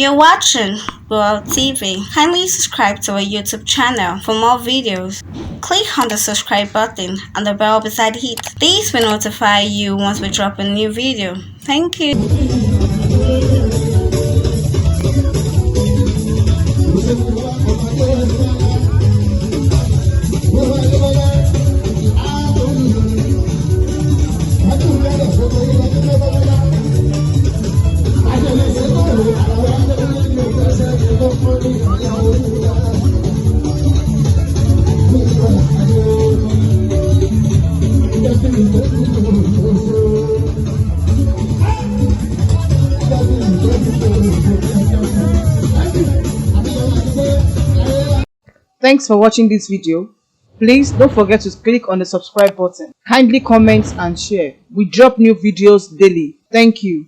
You're watching GboahTv. Kindly subscribe to our YouTube channel for more videos. Click on the subscribe button and the bell beside it. This will notify you once we drop a new video. Thank you. Thanks for watching this video. Please don't forget to click on the subscribe button. Kindly comment and share. We drop new videos daily. Thank you.